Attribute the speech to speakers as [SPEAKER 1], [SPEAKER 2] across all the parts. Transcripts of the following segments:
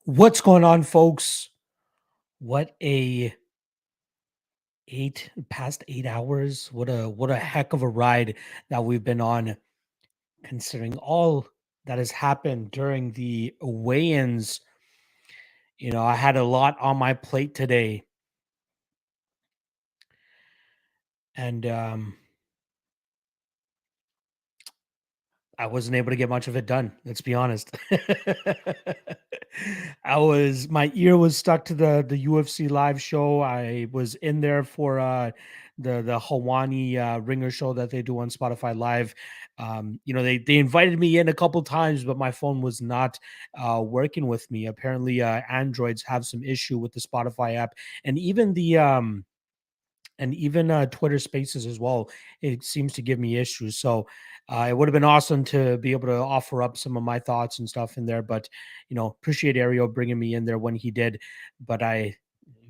[SPEAKER 1] What's going on, folks? What a past 8 hours. What a heck of a ride that we've been on, considering all that has happened during the weigh-ins. I had a lot on my plate today, and I wasn't able to get much of it done. Let's be honest. My ear was stuck to the UFC live show. I was in there for the Hawani Ringer show that they do on Spotify Live. They invited me in a couple times, but my phone was not working with me. Apparently, Androids have some issue with the Spotify app, and even Twitter Spaces as well. It seems to give me issues. So it would have been awesome to be able to offer up some of my thoughts and stuff in there. But appreciate Ario bringing me in there when he did. But I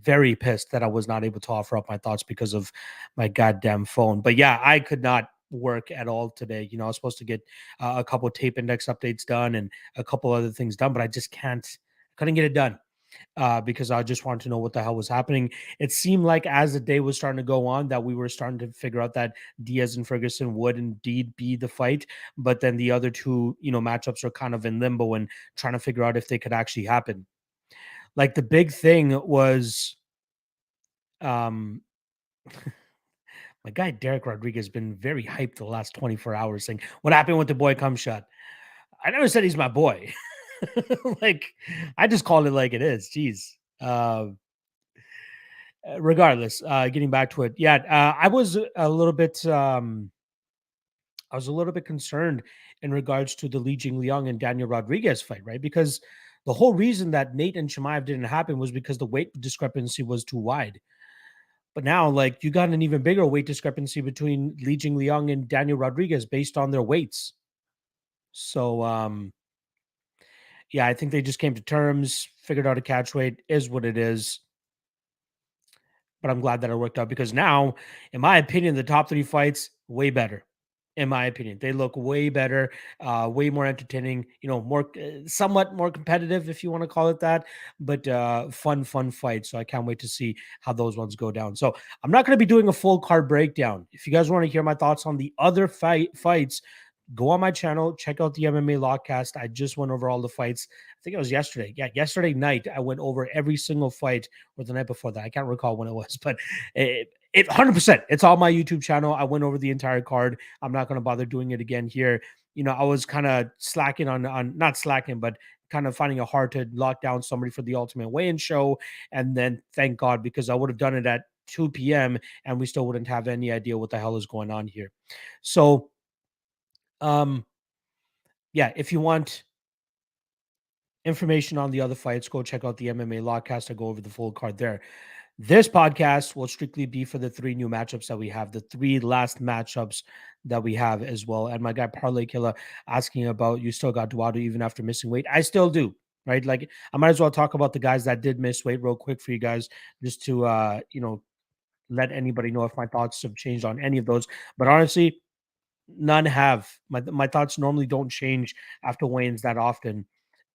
[SPEAKER 1] very pissed that I was not able to offer up my thoughts because of my goddamn phone. But yeah, I could not work at all today. I was supposed to get a couple tape index updates done and a couple other things done, but I just couldn't get it done because I just wanted to know what the hell was happening. It seemed like as the day was starting to go on that we were starting to figure out that Diaz and Ferguson would indeed be the fight, but then the other two, matchups are kind of in limbo and trying to figure out if they could actually happen. Like the big thing was, um, my guy Derek Rodriguez has been very hyped the last 24 hours, saying, "What happened with the boy Cum Shot?" I never said he's my boy. Like, I just called it like it is. Jeez. Regardless, getting back to it, yeah, I was a little bit concerned in regards to the Li Jingliang and Daniel Rodriguez fight, right? Because the whole reason that Nate and Chimaev didn't happen was because the weight discrepancy was too wide. But now, like, you got an even bigger weight discrepancy between Li Jingliang and Daniel Rodriguez based on their weights. So, yeah, I think they just came to terms, figured out a catch weight, is what it is. But I'm glad that it worked out because now, in my opinion, the top three fights way better. In my opinion, they look way better, way more entertaining. More somewhat more competitive, if you want to call it that, but fun fights. So I can't wait to see how those ones go down. So I'm not going to be doing a full card breakdown. If you guys want to hear my thoughts on the other fights, go on my channel, check out the MMA Logcast. I just went over all the fights. I think it was yesterday. Yeah, yesterday night I went over every single fight, or the night before that. I can't recall when it was, but it 100%. It's on my YouTube channel. I went over the entire card. I'm not going to bother doing it again here. I was kind of slacking on not slacking, but kind of finding it hard to lock down somebody for the Ultimate Weigh-In show. And then thank God, because I would have done it at 2 p.m. and we still wouldn't have any idea what the hell is going on here. So yeah, if you want information on the other fights, go check out the MMA Logcast. I go over the full card there. This podcast will strictly be for the three new matchups that we have, the three last matchups that we have as well. And my guy Parlay Killer asking about, you still got Duado even after missing weight? I still do, right? Like, I might as well talk about the guys that did miss weight real quick for you guys, just to let anybody know if my thoughts have changed on any of those. But honestly, none have. My thoughts normally don't change after weigh-ins that often.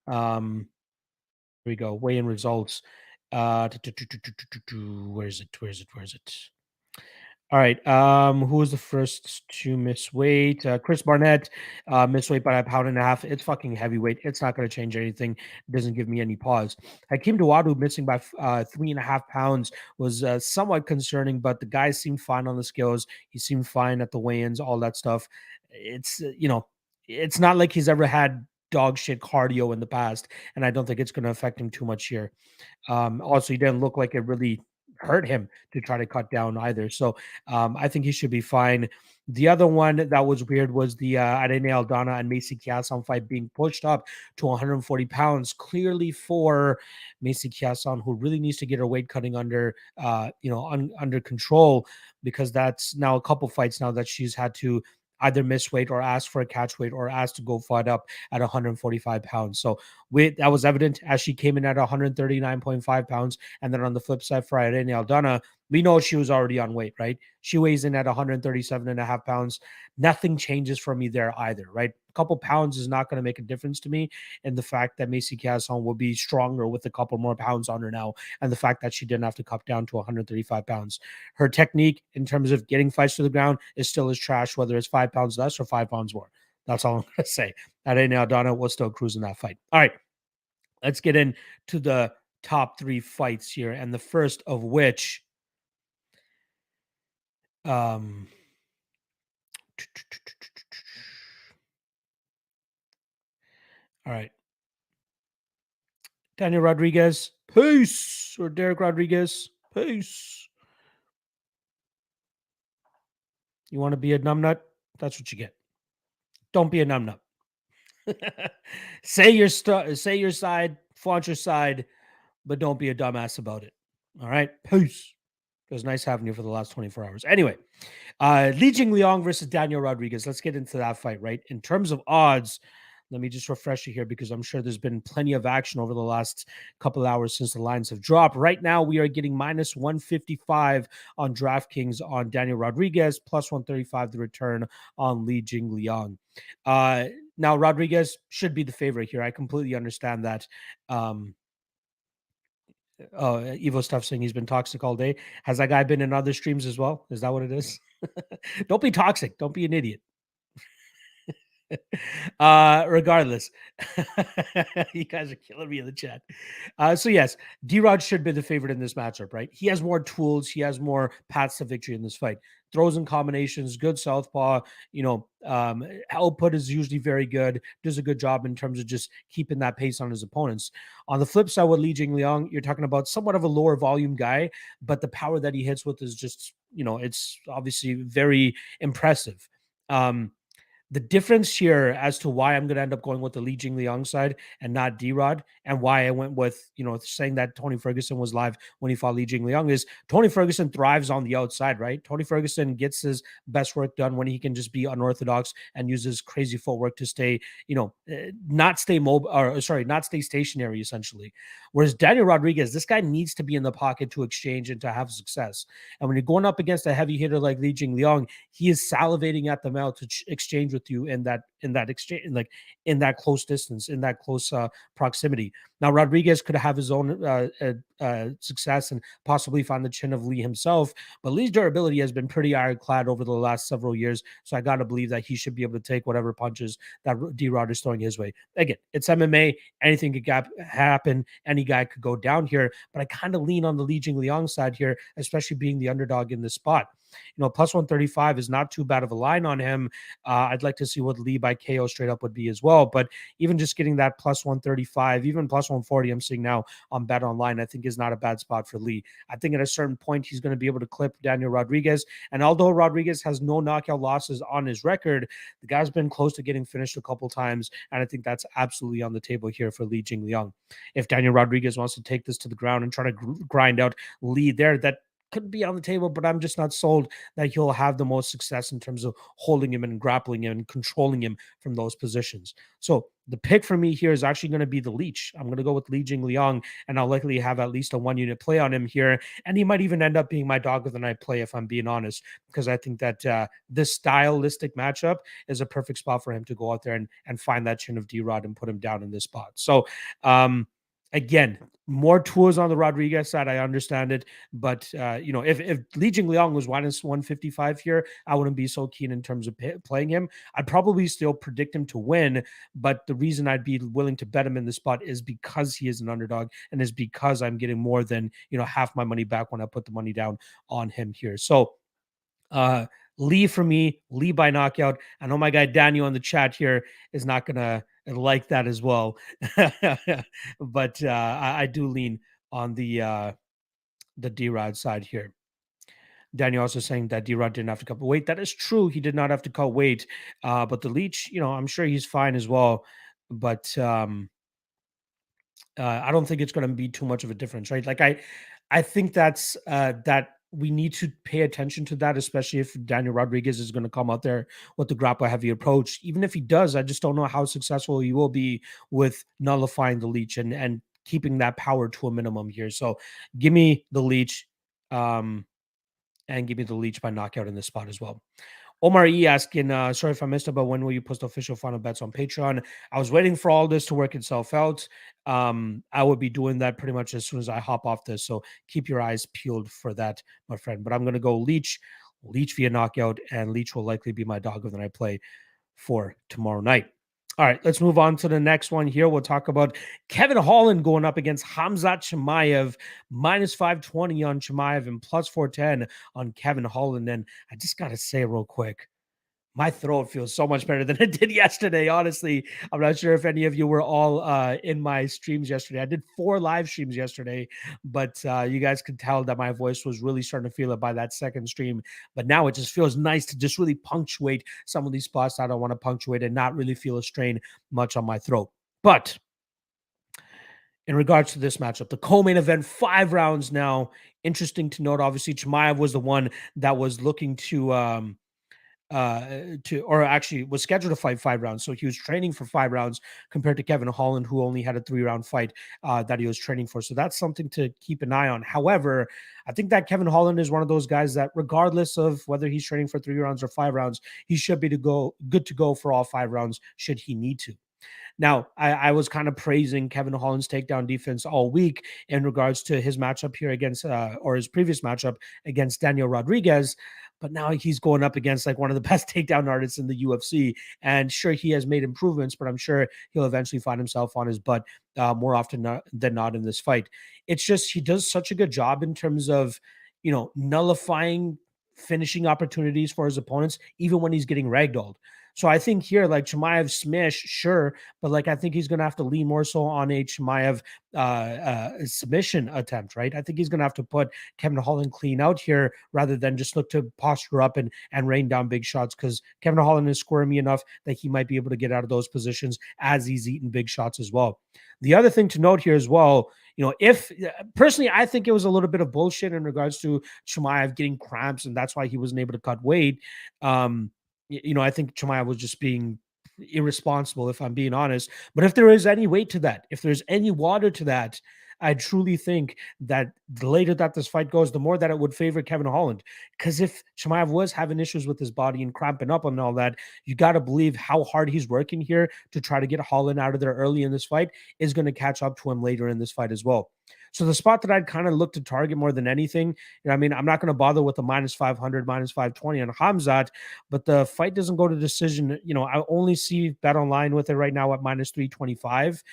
[SPEAKER 1] Here we go. Weigh-in results. Where is it? Where is it? Where is it? All right. Who was the first to miss weight? Chris Barnett missed weight by 1.5 pounds. It's fucking heavyweight. It's not going to change anything. It doesn't give me any pause. Hakeem Dawodu missing by 3.5 pounds was somewhat concerning, but the guy seemed fine on the scales. He seemed fine at the weigh-ins, all that stuff. It's it's not like he's ever had dog shit cardio in the past, and I don't think it's going to affect him too much here. Also, he didn't look like it really hurt him to try to cut down either. So I think he should be fine. The other one that was weird was the Irene Aldana and Macy Chiasson fight being pushed up to 140 pounds, clearly for Macy Chiasson, who really needs to get her weight cutting under, under control, because that's now a couple fights now that she's had to either miss weight or ask for a catch weight or ask to go fight up at 145 pounds. So that was evident as she came in at 139.5 pounds. And then on the flip side for Irene Aldana, We know she was already on weight, right? She weighs in at 137.5 pounds. Nothing changes for me there either, right? A couple pounds is not going to make a difference to me. And the fact that Macy Casson will be stronger with a couple more pounds on her now, and the fact that she didn't have to cut down to 135 pounds. Her technique in terms of getting fights to the ground is still as trash, whether it's 5 pounds less or 5 pounds more. That's all I'm going to say. At any Aldana will still cruise in that fight. All right, let's get into the top 3 fights here. And the first of which, all right. Daniel Rodriguez, peace. Or Derek Rodriguez, peace. You want to be a numbnut? That's what you get. Don't be a numbnut. Say your side, flaunt your side, but don't be a dumbass about it. All right. Peace. It was nice having you for the last 24 hours. Anyway, Li Jingliang versus Daniel Rodriguez. Let's get into that fight, right? In terms of odds, let me just refresh you here because I'm sure there's been plenty of action over the last couple hours since the lines have dropped. Right now, we are getting minus 155 on DraftKings on Daniel Rodriguez, plus 135 the return on Li Jingliang. Now, Rodriguez should be the favorite here. I completely understand that. Evo stuff saying he's been toxic all day. Has that guy been in other streams as well? Is that what it is? Don't be toxic. Don't be an idiot. Regardless, you guys are killing me in the chat. So yes, D-Rod should be the favorite in this matchup, right? He has more tools. He has more paths to victory in this fight. Throws and combinations, good southpaw. Output is usually very good. Does a good job in terms of just keeping that pace on his opponents. On the flip side with Li Jingliang, you're talking about somewhat of a lower volume guy, but the power that he hits with is just, it's obviously very impressive. The difference here as to why I'm going to end up going with the Li Jingliang side and not D-Rod, and why I went with, saying that Tony Ferguson was live when he fought Li Jingliang, is Tony Ferguson thrives on the outside, right? Tony Ferguson gets his best work done when he can just be unorthodox and uses crazy footwork to stay, not stay mobile, or sorry, not stay stationary, essentially. Whereas Daniel Rodriguez, this guy needs to be in the pocket to exchange and to have success. And when you're going up against a heavy hitter like Li Jingliang, he is salivating at the mouth to exchange with you in that exchange, like in that close distance, in that close proximity. Now Rodriguez could have his own success and possibly find the chin of Lee himself, but Lee's durability has been pretty ironclad over the last several years, so I got to believe that he should be able to take whatever punches that D-Rod is throwing his way. Again, it's MMA, anything could happen, any guy could go down here, but I kind of lean on the Li Jingliang side here, especially being the underdog in this spot. Plus 135 is not too bad of a line on him. I'd like to see what Lee by KO straight up would be as well. But even just getting that plus 135, even plus 140, I'm seeing now on Bet Online, I think is not a bad spot for Lee. I think at a certain point, he's going to be able to clip Daniel Rodriguez. And although Rodriguez has no knockout losses on his record, the guy's been close to getting finished a couple times. And I think that's absolutely on the table here for Li Jingliang. If Daniel Rodriguez wants to take this to the ground and try to grind out Lee there, that could be on the table, but I'm just not sold that he'll have the most success in terms of holding him and grappling him and controlling him from those positions. So the pick for me here is actually going to be the Leech. I'm going to go with Li Jingliang, and I'll likely have at least a 1-unit play on him here. And he might even end up being my dog of the night play, if I'm being honest, because I think that this stylistic matchup is a perfect spot for him to go out there and find that chin of D-Rod and put him down in this spot. So, again, more tools on the Rodriguez side. I understand it, but if Li Jingliang was minus 155 here, I wouldn't be so keen in terms of playing him. I'd probably still predict him to win, but the reason I'd be willing to bet him in the spot is because he is an underdog, and is because I'm getting more than half my money back when I put the money down on him here. So Lee for me, Lee by knockout. I know my guy Daniel in the chat here is not gonna like that as well, but I do lean on the D-Rod side here. Daniel also saying that D-Rod didn't have to cut weight. That is true. He did not have to cut weight, but the Leech, I'm sure he's fine as well. But I don't think it's going to be too much of a difference, right? Like I think that's that we need to pay attention to that, especially if Daniel Rodriguez is going to come out there with the grapple heavy approach. Even if he does, I just don't know how successful he will be with nullifying the Leech and keeping that power to a minimum here. So give me the Leech. and give me the Leech by knockout in this spot as well. Omar E asking, sorry if I missed it, but when will you post official final bets on Patreon? I was waiting for all this to work itself out. I would be doing that pretty much as soon as I hop off this. So keep your eyes peeled for that, my friend. But I'm going to go Leech via knockout, and Leech will likely be my dog of the night play for tomorrow night. All right, let's move on to the next one here. We'll talk about Kevin Holland going up against Khamzat Chimaev, minus 520 on Chimaev and plus 410 on Kevin Holland. And I just got to say real quick, my throat feels so much better than it did yesterday. Honestly, I'm not sure if any of you were all in my streams yesterday. I did 4 live streams yesterday, but you guys could tell that my voice was really starting to feel it by that second stream. But now it just feels nice to just really punctuate some of these spots I don't want to punctuate and not really feel a strain much on my throat. But in regards to this matchup, the co-main event, 5 rounds now. Interesting to note, obviously, Chimaev was the one that was looking or actually was scheduled to fight 5 rounds. So he was training for 5 rounds compared to Kevin Holland, who only had a 3-round fight that he was training for. So that's something to keep an eye on. However, I think that Kevin Holland is one of those guys that regardless of whether he's training for 3 rounds or 5 rounds, he should be good to go for all 5 rounds should he need to. Now, I was kind of praising Kevin Holland's takedown defense all week in regards to his matchup here against, or his previous matchup against Daniel Rodriguez. But now he's going up against like one of the best takedown artists in the UFC. And sure, he has made improvements, but I'm sure he'll eventually find himself on his butt more often than not in this fight. It's just he does such a good job in terms of, nullifying finishing opportunities for his opponents, even when he's getting ragdolled. So I think here, like Chimaev smish, sure, but like I think he's going to have to lean more so on a Chimaev submission attempt, right? I think he's going to have to put Kevin Holland clean out here rather than just look to posture up and rain down big shots, because Kevin Holland is squirmy enough that he might be able to get out of those positions as he's eating big shots as well. The other thing to note here as well, if personally, I think it was a little bit of bullshit in regards to Chimaev getting cramps, and that's why he wasn't able to cut weight. I think Chimaev was just being irresponsible, if I'm being honest. But if there is any weight to that, if there's any water to that, I truly think that the later that this fight goes, the more that it would favor Kevin Holland. Because if Chimaev was having issues with his body and cramping up and all that, you got to believe how hard he's working here to try to get Holland out of there early in this fight is going to catch up to him later in this fight as well. So the spot that I'd kind of look to target more than anything, I'm not going to bother with the minus 500, minus 520 on Khamzat, but the fight doesn't go to decision. I only see Bet Online with it right now at minus 325.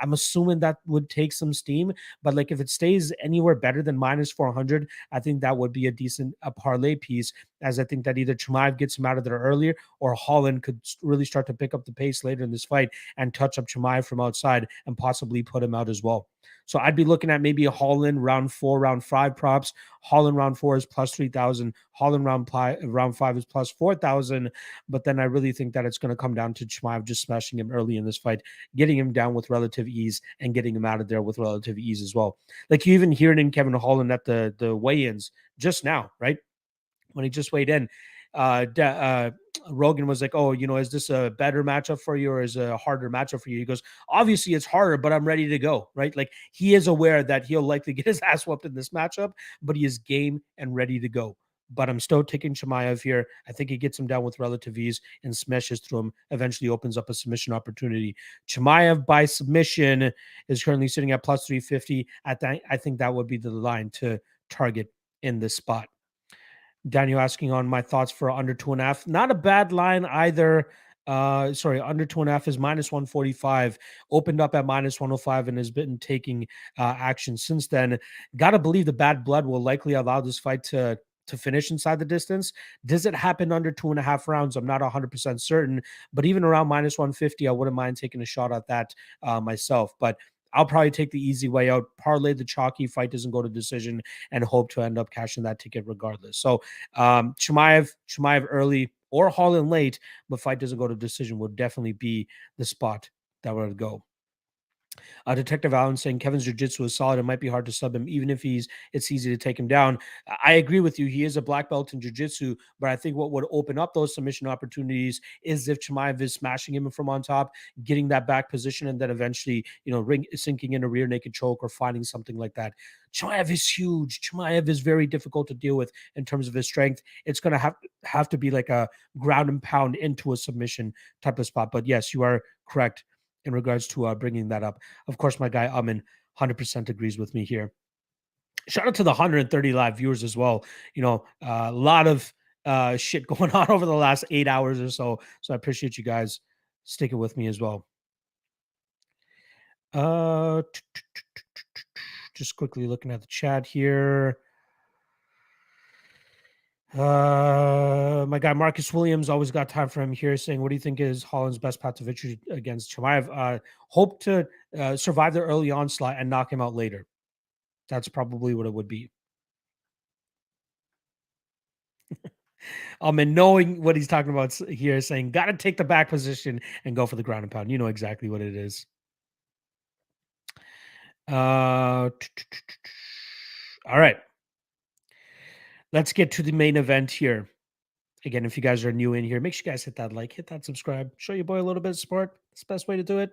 [SPEAKER 1] I'm assuming that would take some steam, but like if it stays anywhere better than minus 400, I think that would be a decent parlay piece, as I think that either Chimaev gets him out of there earlier or Holland could really start to pick up the pace later in this fight and touch up Chimaev from outside and possibly put him out as well. So I'd be looking at maybe a Holland round 4, round 5 props. Holland round 4 is plus 3,000. Holland round 5 is plus 4,000. But then I really think that it's going to come down to Chimaev just smashing him early in this fight, getting him down with relative ease and getting him out of there with relative ease as well. Like you even hear it in Kevin Holland at the weigh-ins just now, right? When he just weighed in, Rogan was like, "Oh, is this a better matchup for you or is it a harder matchup for you?" He goes, "Obviously, it's harder, but I'm ready to go." Right? Like he is aware that he'll likely get his ass whooped in this matchup, but he is game and ready to go. But I'm still taking Chimaev here. I think he gets him down with relative ease and smashes through him. Eventually, opens up a submission opportunity. Chimaev by submission is currently sitting at plus 350. I think that would be the line to target in this spot. Daniel asking on my thoughts for under 2.5. Not a bad line either. Under 2.5 is minus 145. Opened up at minus 105 and has been taking action since then. Gotta believe the bad blood will likely allow this fight to finish inside the distance. Does it happen under 2.5 rounds? I'm not 100% certain, but even around minus 150, I wouldn't mind taking a shot at that myself. But I'll probably take the easy way out, parlay the chalky, fight doesn't go to decision, and hope to end up cashing that ticket regardless. So Chimaev early or Holland late, but fight doesn't go to decision would definitely be the spot that would go. Detective Allen saying Kevin's jiu-jitsu is solid. It might be hard to sub him, even if it's easy to take him down. I agree with you. He is a black belt in jiu-jitsu, but I think what would open up those submission opportunities is if Chimaev is smashing him from on top, getting that back position, and then eventually, sinking in a rear naked choke or finding something like that. Chimaev is huge. Chimaev is very difficult to deal with in terms of his strength. It's going to have to be like a ground and pound into a submission type of spot. But yes, you are correct in regards to bringing that up. Of course, my guy Amin 100% agrees with me here. Shout out to the 130 live viewers as well. A lot of shit going on over the last 8 hours or so. So I appreciate you guys sticking with me as well. Just quickly looking at the chat here. My guy Marcus Williams, always got time for him here, saying, what do you think is Holland's best path to victory against Chimaev? Hope to survive the early onslaught and knock him out later. That's probably what it would be. And knowing what he's talking about here, saying, got to take the back position and go for the ground and pound. You know exactly what it is. All right. Let's get to the main event here. Again, if you guys are new in here, make sure you guys hit that like, hit that subscribe, show your boy a little bit of support. It's the best way to do it.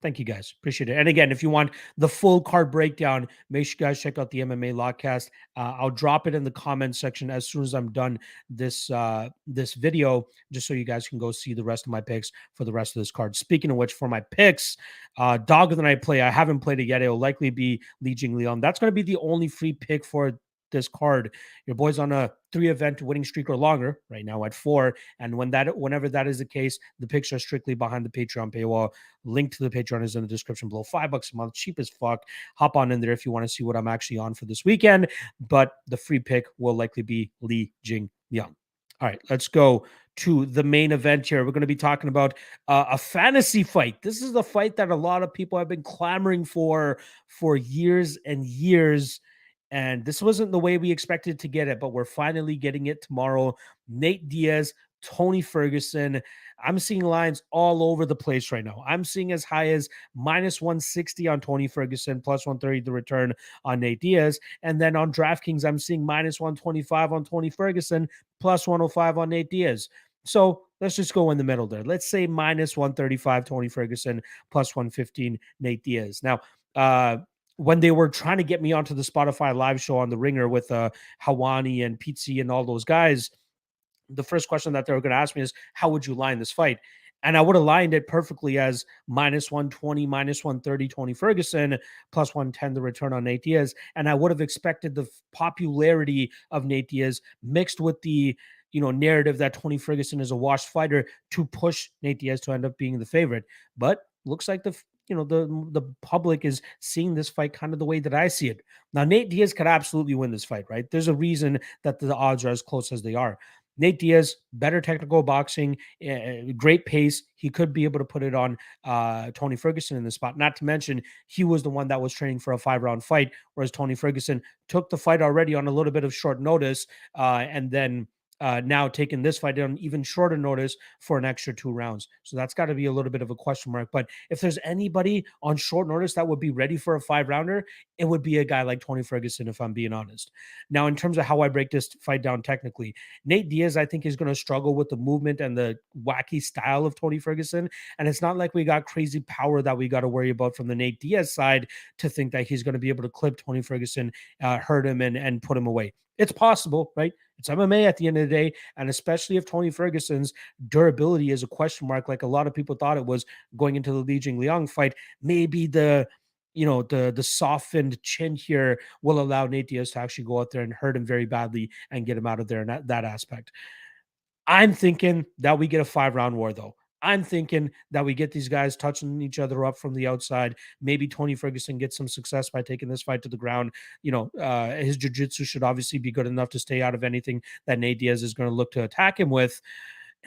[SPEAKER 1] Thank you guys. Appreciate it. And again, if you want the full card breakdown, make sure you guys check out the MMA Logcast. I'll drop it in the comments section as soon as I'm done this video, just so you guys can go see the rest of my picks for the rest of this card. Speaking of which, for my picks, dog of the night play, I haven't played it yet. It'll likely be Li Jingliang. That's going to be the only free pick for this card. Your boy's on a 3-event winning streak or longer right now at 4. And whenever that is the case, the picks are strictly behind the Patreon paywall. Link to the Patreon is in the description below. $5 a month, cheap as fuck. Hop on in there if you want to see what I'm actually on for this weekend. But the free pick will likely be Li Jingliang. All right, let's go to the main event here. We're going to be talking about a fantasy fight. This is the fight that a lot of people have been clamoring for years and years. And this wasn't the way we expected to get it, but we're finally getting it tomorrow. Nate Diaz, Tony Ferguson. I'm seeing lines all over the place right now. I'm seeing as high as -160 on Tony Ferguson, +130 the return on Nate Diaz. And then on DraftKings, I'm seeing -125 on Tony Ferguson, +105 on Nate Diaz. So let's just go in the middle there. Let's say -135 Tony Ferguson, +115 Nate Diaz. Now, when they were trying to get me onto the Spotify live show on the Ringer with Hawani and Pizzi and all those guys, the first question that they were going to ask me is, how would you line this fight? And I would have lined it perfectly as -120, -130 Tony Ferguson, +110 the return on Nate Diaz. And I would have expected the popularity of Nate Diaz mixed with the narrative that Tony Ferguson is a washed fighter to push Nate Diaz to end up being the favorite. But looks like the public is seeing this fight kind of the way that I see it. Now, Nate Diaz could absolutely win this fight, right? There's a reason that the odds are as close as they are. Nate Diaz, better technical boxing, great pace. He could be able to put it on Tony Ferguson in the spot. Not to mention, he was the one that was training for a 5-round fight, whereas Tony Ferguson took the fight already on a little bit of short notice, and then now taking this fight on even shorter notice for an extra 2 rounds. So that's got to be a little bit of a question mark. But if there's anybody on short notice that would be ready for a 5-rounder, it would be a guy like Tony Ferguson, if I'm being honest. Now, in terms of how I break this fight down technically, Nate Diaz, I think, is going to struggle with the movement and the wacky style of Tony Ferguson. And it's not like we got crazy power that we got to worry about from the Nate Diaz side to think that he's going to be able to clip Tony Ferguson, hurt him, and put him away. It's possible, right? It's MMA at the end of the day, and especially if Tony Ferguson's durability is a question mark, like a lot of people thought it was going into the Li Jingliang fight, maybe the softened chin here will allow Nate Diaz to actually go out there and hurt him very badly and get him out of there in that aspect. I'm thinking that we get a 5-round war, though. I'm thinking that we get these guys touching each other up from the outside. Maybe Tony Ferguson gets some success by taking this fight to the ground. His jiu-jitsu should obviously be good enough to stay out of anything that Nate Diaz is going to look to attack him with.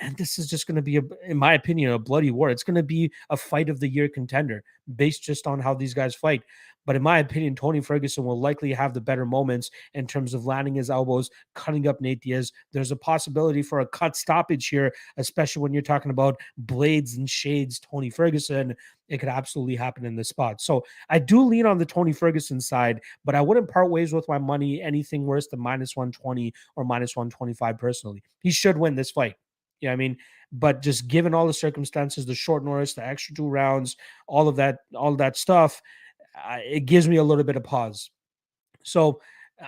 [SPEAKER 1] And this is just going to be, in my opinion, a bloody war. It's going to be a fight of the year contender based just on how these guys fight. But in my opinion, Tony Ferguson will likely have the better moments in terms of landing his elbows, cutting up Nate Diaz. There's a possibility for a cut stoppage here, especially when you're talking about blades and shades, Tony Ferguson. It could absolutely happen in this spot. So I do lean on the Tony Ferguson side, but I wouldn't part ways with my money anything worse than minus 120 or minus 125 personally. He should win this fight. Yeah, I mean, but just given all the circumstances, the short notice, the extra 2 rounds, all of that stuff, it gives me a little bit of pause. So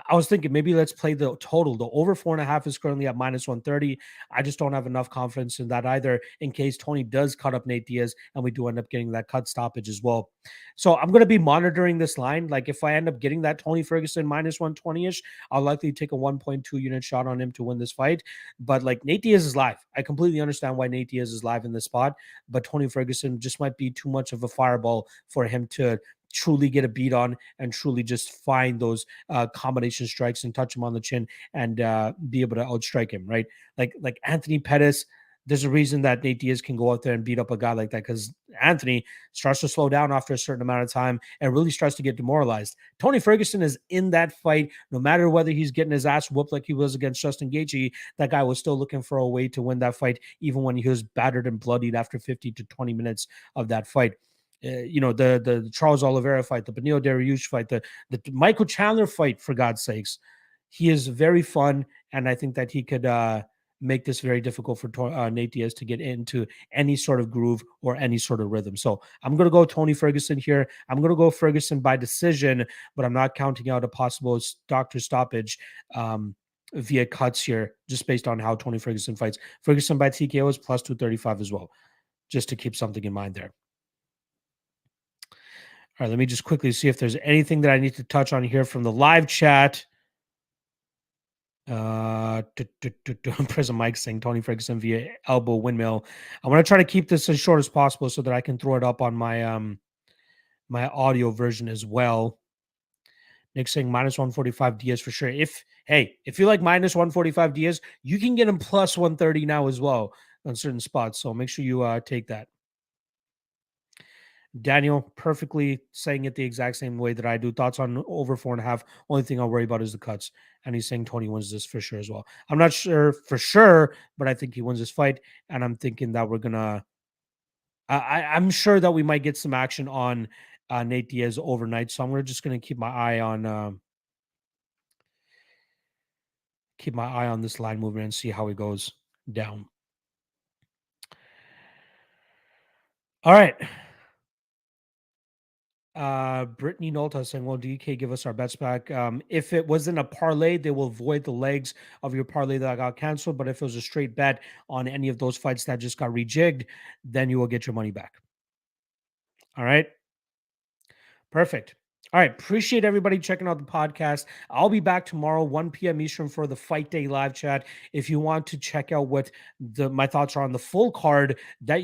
[SPEAKER 1] I was thinking maybe let's play the total. The over 4.5 is currently at minus 130. I just don't have enough confidence in that either in case Tony does cut up Nate Diaz and we do end up getting that cut stoppage as well. So I'm going to be monitoring this line. Like if I end up getting that Tony Ferguson minus 120-ish, I'll likely take a 1.2 unit shot on him to win this fight. But like Nate Diaz is live. I completely understand why Nate Diaz is live in this spot, but Tony Ferguson just might be too much of a fireball for him to truly get a beat on and truly just find those combination strikes and touch him on the chin and be able to outstrike him, right? Like Anthony Pettis, there's a reason that Nate Diaz can go out there and beat up a guy like that because Anthony starts to slow down after a certain amount of time and really starts to get demoralized. Tony Ferguson is in that fight, no matter whether he's getting his ass whooped like he was against Justin Gaethje. That guy was still looking for a way to win that fight, even when he was battered and bloodied after 50 to 20 minutes of that fight. The Charles Oliveira fight, the Beneil Dariush fight, the Michael Chandler fight, for God's sakes. He is very fun, and I think that he could make this very difficult for Nate Diaz to get into any sort of groove or any sort of rhythm. So I'm going to go Tony Ferguson here. I'm going to go Ferguson by decision, but I'm not counting out a possible doctor stoppage via cuts here, just based on how Tony Ferguson fights. Ferguson by TKO is plus 235 as well, just to keep something in mind there. All right, let me just quickly see if there's anything that I need to touch on here from the live chat. Prison Mike saying Tony Ferguson via elbow windmill. I want to try to keep this as short as possible so that I can throw it up on my my audio version as well. Nick saying minus 145 Diaz for sure. If you like minus 145 Diaz, you can get him plus 130 now as well on certain spots. So make sure you take that. Daniel perfectly saying it the exact same way that I do. Thoughts on over 4.5. Only thing I'll worry about is the cuts. And he's saying Tony wins this for sure as well. I'm not sure for sure, but I think he wins this fight. And I'm thinking that we're gonna. I'm sure that we might get some action on Nate Diaz overnight. So I'm just gonna keep my eye on this line movement and see how it goes down. All right. Brittany Nolta saying, well, DK, give us our bets back. If it wasn't a parlay, they will void the legs of your parlay that got canceled. But if it was a straight bet on any of those fights that just got rejigged, then you will get your money back. All right. Perfect. All right. Appreciate everybody checking out the podcast. I'll be back tomorrow, 1 p.m. Eastern, for the Fight Day live chat. If you want to check out what my thoughts are on the full card, that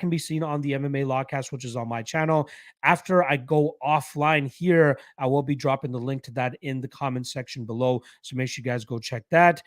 [SPEAKER 1] can be seen on the MMA Lawcast, which is on my channel. After I go offline here, I will be dropping the link to that in the comment section below. So make sure you guys go check that.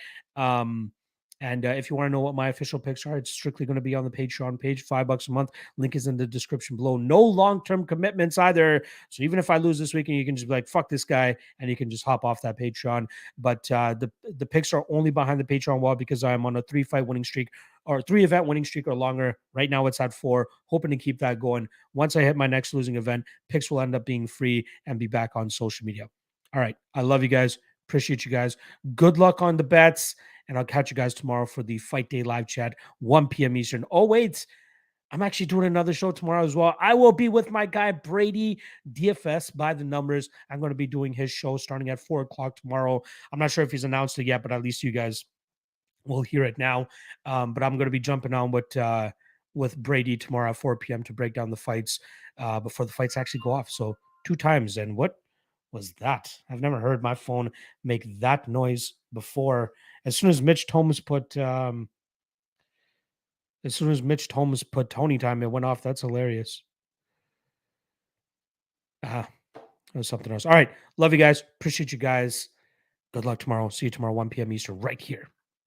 [SPEAKER 1] And if you want to know what my official picks are, it's strictly going to be on the Patreon page, $5 a month. Link is in the description below. No long-term commitments either. So even if I lose this weekend, you can just be like, fuck this guy, and you can just hop off that Patreon. But the picks are only behind the Patreon wall because I'm on a 3-fight winning streak or 3-event winning streak or longer. Right now it's at 4, hoping to keep that going. Once I hit my next losing event, picks will end up being free and be back on social media. All right. I love you guys. Appreciate you guys. Good luck on the bets. And I'll catch you guys tomorrow for the Fight Day live chat, 1 p.m. Eastern. Oh, wait. I'm actually doing another show tomorrow as well. I will be with my guy, Brady, DFS by the numbers. I'm going to be doing his show starting at 4 o'clock tomorrow. I'm not sure if he's announced it yet, but at least you guys will hear it now. But I'm going to be jumping on with Brady tomorrow at 4 p.m. to break down the fights before the fights actually go off. So 2 times. And what was that? I've never heard my phone make that noise before. As soon as Mitch Thomas put Tony time, it went off. That's hilarious. It was something else. All right. Love you guys. Appreciate you guys. Good luck tomorrow. See you tomorrow, 1 p.m. Eastern, right here.